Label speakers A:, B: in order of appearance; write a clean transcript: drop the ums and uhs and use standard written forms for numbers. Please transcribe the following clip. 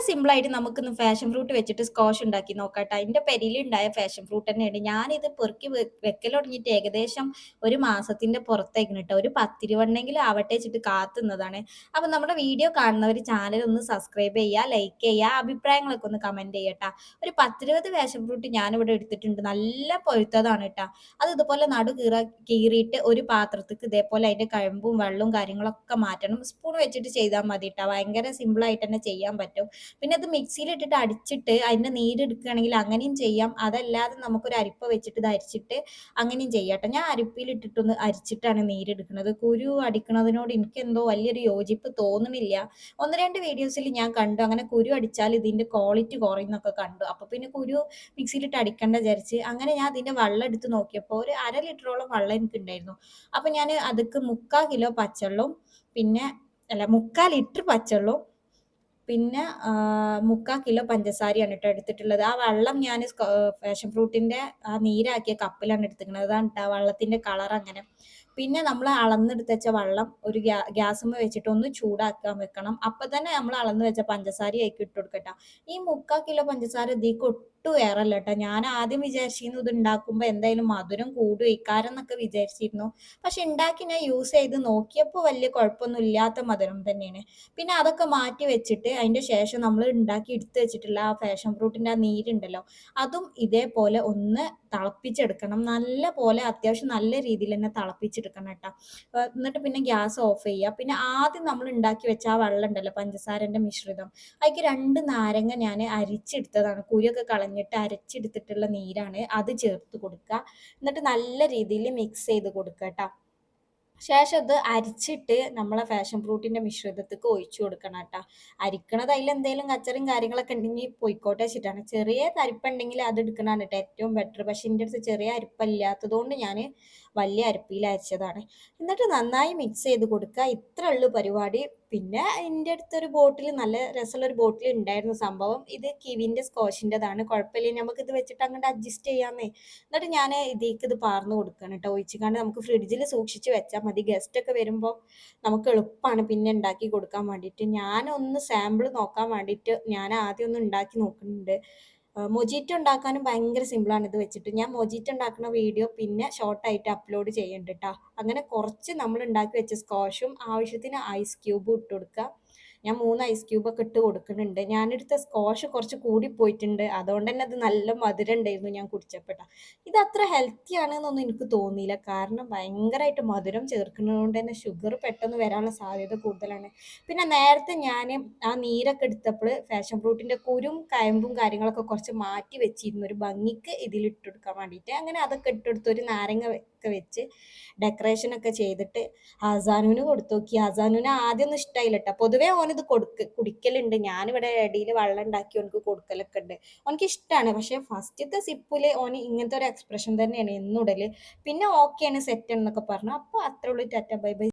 A: സിമ്പിളായിട്ട് നമുക്കിന്ന് fashion fruit വെച്ചിട്ട് സ്ക്വാഷ് ഉണ്ടാക്കി നോക്കാട്ടോ. എന്റെ പെരേലുണ്ടായ ഫാഷൻ ഫ്രൂട്ട് തന്നെയാണ്. ഞാനിത് പെറുക്കി വെക്കൽ തുടങ്ങിയിട്ട് ഏകദേശം ഒരു മാസത്തിന്റെ പുറത്തായിക്കണ് ട്ടോ. ഒരു 10, 20 ആവട്ടെ വെച്ചിട്ട് കാത്തുന്നതാണ്. അപ്പൊ നമ്മുടെ വീഡിയോ കാണുന്നവർ ചാനൽ ഒന്ന് സബ്സ്ക്രൈബ് ചെയ്യുക, ലൈക്ക് ചെയ്യുക, അഭിപ്രായങ്ങളൊക്കെ ഒന്ന് കമന്റ് ചെയ്യട്ടാ. ഒരു 10, 20 ഫാഷൻ ഫ്രൂട്ട് ഞാനിവിടെ എടുത്തിട്ടുണ്ട്. നല്ല പഴുത്തതാണ് ട്ടാ. അത് ഇതുപോലെ കീറിയിട്ട് ഒരു പാത്രത്തിക്ക് ഇതേപോലെ അതിന്റെ കഴമ്പും വെള്ളവും കാര്യങ്ങളൊക്കെ മാറ്റണം. സ്പൂൺ വെച്ചിട്ട് ചെയ്താൽ മതി ട്ടാ. ഭയങ്കര സിമ്പിൾ ആയിട്ട് തന്നെ ചെയ്യാൻ പറ്റും. പിന്നെ അത് മിക്സിയിലിട്ടിട്ട് അടിച്ചിട്ട് അതിന്റെ നീരെടുക്കുകയാണെങ്കിൽ അങ്ങനെയും ചെയ്യാം. അതല്ലാതെ നമുക്കൊരു അരിപ്പ വെച്ചിട്ട് ഇത് അരിച്ചിട്ട് അങ്ങനെയും ചെയ്യാം ട്ടോ. ഞാൻ അരിപ്പയിലിട്ടിട്ടൊന്ന് അരിച്ചിട്ടാണ് നീരെടുക്കുന്നത്. കുരു അടിക്കണതിനോട് എനിക്ക് എന്തോ വലിയൊരു യോജിപ്പ് തോന്നുന്നില്ല. 1, 2 വീഡിയോസിൽ ഞാൻ കണ്ടു അങ്ങനെ കുരു അടിച്ചാൽ ഇതിന്റെ ക്വാളിറ്റി കുറയുന്നൊക്കെ കണ്ടു. അപ്പൊ പിന്നെ കുരു മിക്സിയിലിട്ട് അടിക്കണ്ട വിചാരിച്ച് അങ്ങനെ ഞാൻ അതിന്റെ വെള്ളം എടുത്ത് നോക്കിയപ്പോൾ ഒരു 1/2 ലിറ്ററോളം വെള്ളം എനിക്കുണ്ടായിരുന്നു. അപ്പൊ ഞാൻ അതിക്ക് 3/4 കിലോ പച്ചവെള്ളവും പിന്നെ അല്ല 3/4 ലിറ്റർ പച്ചവെള്ളവും പിന്നെ 3/4 കിലോ പഞ്ചസാരയാണ് ട്ടോ എടുത്തിട്ടുള്ളത്. ആ വെള്ളം ഞാൻ പാഷൻ ഫ്രൂട്ടിന്റെ ആ നീരാക്കിയ കപ്പിലാണ് എടുത്തിരിക്കുന്നത്. അതാണ് ട്ടോ ആ വെള്ളത്തിന്റെ കളർ അങ്ങനെ. പിന്നെ നമ്മൾ അളന്നെടുത്ത് വെച്ച വെള്ളം ഒരു ഗ്യാസുമ്മ വെച്ചിട്ട് ഒന്ന് ചൂടാക്കാൻ വെക്കണം. അപ്പൊ തന്നെ നമ്മൾ അളന്ന് വെച്ച പഞ്ചസാര അതിലേക്ക് ഇട്ട് കൊടുക്കട്ടോ. ഈ 3/4 കിലോ പഞ്ചസാര ഇതിലേക്ക് ഒട്ടും ഏറല്ല ട്ടോ. ഞാൻ ആദ്യം വിചാരിച്ചിരുന്നു ഇത് ഉണ്ടാക്കുമ്പോ എന്തായാലും മധുരം കൂടും എന്നൊക്കെ വിചാരിച്ചിരുന്നു. പക്ഷെ ഉണ്ടാക്കി ഞാൻ യൂസ് ചെയ്ത് നോക്കിയപ്പോൾ വലിയ കുഴപ്പമൊന്നും ഇല്ലാത്ത മധുരം തന്നെയാണ്. പിന്നെ അതൊക്കെ മാറ്റി വെച്ചിട്ട് അതിന്റെ ശേഷം നമ്മൾ ഉണ്ടാക്കി എടുത്ത് വെച്ചിട്ടുള്ള ആ പാഷൻ ഫ്രൂട്ടിന്റെ ആ നീരുണ്ടല്ലോ, അതും ഇതേപോലെ ഒന്ന് തിളപ്പിച്ചെടുക്കണം. നല്ല പോലെ അത്യാവശ്യം നല്ല രീതിയിൽ തന്നെ തിളപ്പിച്ചെടുക്കണം കേട്ടോ. എന്നിട്ട് പിന്നെ ഗ്യാസ് ഓഫ് ചെയ്യുക. പിന്നെ ആദ്യം നമ്മൾ ഉണ്ടാക്കി വെച്ച ആ വെള്ളം ഉണ്ടല്ലോ, പഞ്ചസാരന്റെ മിശ്രിതം, അതിലേക്ക് 2 നാരങ്ങ ഞാൻ അരിച്ചെടുത്തതാണ്. കുരുവൊക്കെ കളഞ്ഞിട്ട് അരച്ചെടുത്തിട്ടുള്ള നീരാണ്. അത് ചേർത്ത് കൊടുക്കുക. എന്നിട്ട് നല്ല രീതിയിൽ മിക്സ് ചെയ്ത് കൊടുക്കുക കേട്ടോ. ശേഷം ഇത് അരിച്ചിട്ട് നമ്മളെ ഫാഷൻ ഫ്രൂട്ടിന്റെ മിശ്രിതത്തിക്ക് ഒഴിച്ചു കൊടുക്കണം കേട്ടോ. അരിക്കണത് അതിലെന്തേലും കച്ചറയും കാര്യങ്ങളൊക്കെ ഉണ്ടെങ്കിൽ പൊയ്ക്കോട്ടെ വെച്ചിട്ടാണ്. ചെറിയ അരിപ്പുണ്ടെങ്കിൽ അത് എടുക്കണതാണ് കേട്ടോ ഏറ്റവും ബെറ്റർ. പക്ഷെ എൻ്റെ അടുത്ത് ചെറിയ അരിപ്പല്ലാത്തത് കൊണ്ട് ഞാൻ വലിയ അരിപ്പയിൽ അരച്ചതാണ്. എന്നിട്ട് നന്നായി മിക്സ് ചെയ്ത് കൊടുക്കുക. ഇത്ര ഉള്ളു പരിപാടി. പിന്നെ എൻ്റെ അടുത്തൊരു ബോട്ടിൽ, നല്ല രസമുള്ള ഒരു ബോട്ടിൽ ഉണ്ടായിരുന്നു. സംഭവം ഇത് കിവിന്റെ സ്കോഷിൻ്റെതാണ്. കുഴപ്പമില്ല, നമുക്ക് ഇത് വെച്ചിട്ട് അങ്ങോട്ട് അഡ്ജസ്റ്റ് ചെയ്യാന്നേ. എന്നിട്ട് ഞാൻ ഇതിലേക്ക് ഇത് പാർന്ന് കൊടുക്കണം കേട്ടോ. ഒഴിച്ചിക്കാണ്ട് നമുക്ക് ഫ്രിഡ്ജിൽ സൂക്ഷിച്ച് വെച്ചാൽ മതി. ഗസ്റ്റ് ഒക്കെ വരുമ്പോൾ നമുക്ക് എളുപ്പമാണ് പിന്നെ ഉണ്ടാക്കി കൊടുക്കാൻ വേണ്ടിയിട്ട്. ഞാനൊന്ന് സാമ്പിൾ നോക്കാൻ വേണ്ടിയിട്ട് ഞാൻ ആദ്യം ഒന്ന് ഉണ്ടാക്കി നോക്കുന്നുണ്ട്. മൊജീറ്റോ ഉണ്ടാക്കാനും ഭയങ്കര സിമ്പിളാണ് ഇത് വെച്ചിട്ട്. ഞാൻ മൊജീറ്റോ ഉണ്ടാക്കുന്ന വീഡിയോ പിന്നെ ഷോർട്ടായിട്ട് അപ്ലോഡ് ചെയ്യുന്നുണ്ട് കേട്ടോ. അങ്ങനെ കുറച്ച് നമ്മൾ ഉണ്ടാക്കി വെച്ച സ്ക്വാഷും ആവശ്യത്തിന് ഐസ് ക്യൂബും ഇട്ട് കൊടുക്കുക. ഞാൻ 3 ഐസ് ക്യൂബൊക്കെ ഇട്ട് കൊടുക്കുന്നുണ്ട്. ഞാനെടുത്ത സ്ക്വാഷ് കുറച്ച് കൂടി പോയിട്ടുണ്ട്. അതുകൊണ്ട് തന്നെ അത് നല്ല മധുരം ഉണ്ടായിരുന്നു ഞാൻ കുടിച്ചപ്പോൾ ട്ടോ. ഇത് അത്ര ഹെൽത്തി ആണെന്നൊന്നും എനിക്ക് തോന്നിയില്ല. കാരണം ഭയങ്കരമായിട്ട് മധുരം ചേർക്കുന്നത് കൊണ്ട് തന്നെ ഷുഗർ പെട്ടെന്ന് വരാനുള്ള സാധ്യത കൂടുതലാണ്. പിന്നെ നേരത്തെ ഞാൻ ആ നീരൊക്കെ എടുത്തപ്പോൾ ഫാഷൻ ഫ്രൂട്ടിന്റെ കുരും കയമ്പും കാര്യങ്ങളൊക്കെ കുറച്ച് മാറ്റി വെച്ചിരുന്നു ഒരു ഭംഗിക്ക് ഇതിലിട്ട് കൊടുക്കാൻ വേണ്ടിയിട്ട്. അങ്ങനെ അതൊക്കെ ഇട്ടെടുത്ത് ഒരു നാരങ്ങ ഒക്കെ വെച്ച് ഡെക്കറേഷനൊക്കെ ചെയ്തിട്ട് ഹസാനുവിന് കൊടുത്തു നോക്കി. ഹസാനുവിന് ആദ്യമൊന്നും ഇഷ്ടമായില്ല ട്ടോ. പൊതുവേ ഓനിത് കുടിക്കലുണ്ട്. ഞാനിവിടെ ഇടയിൽ വെള്ളം ഉണ്ടാക്കി ഓനക്ക് കൊടുക്കലൊക്കെ ഉണ്ട്. ഓനക്ക് ഇഷ്ടമാണ്. പക്ഷെ ഫസ്റ്റത്തെ സിപ്പില് ഓന് ഇങ്ങനത്തെ ഒരു എക്സ്പ്രഷൻ തന്നെയാണ് എന്നുടല്. പിന്നെ ഓക്കെയാണ്, സെറ്റ് എന്നൊക്കെ പറഞ്ഞു. അപ്പോൾ അത്രേ ഉള്ളൂ. Tata bye bye.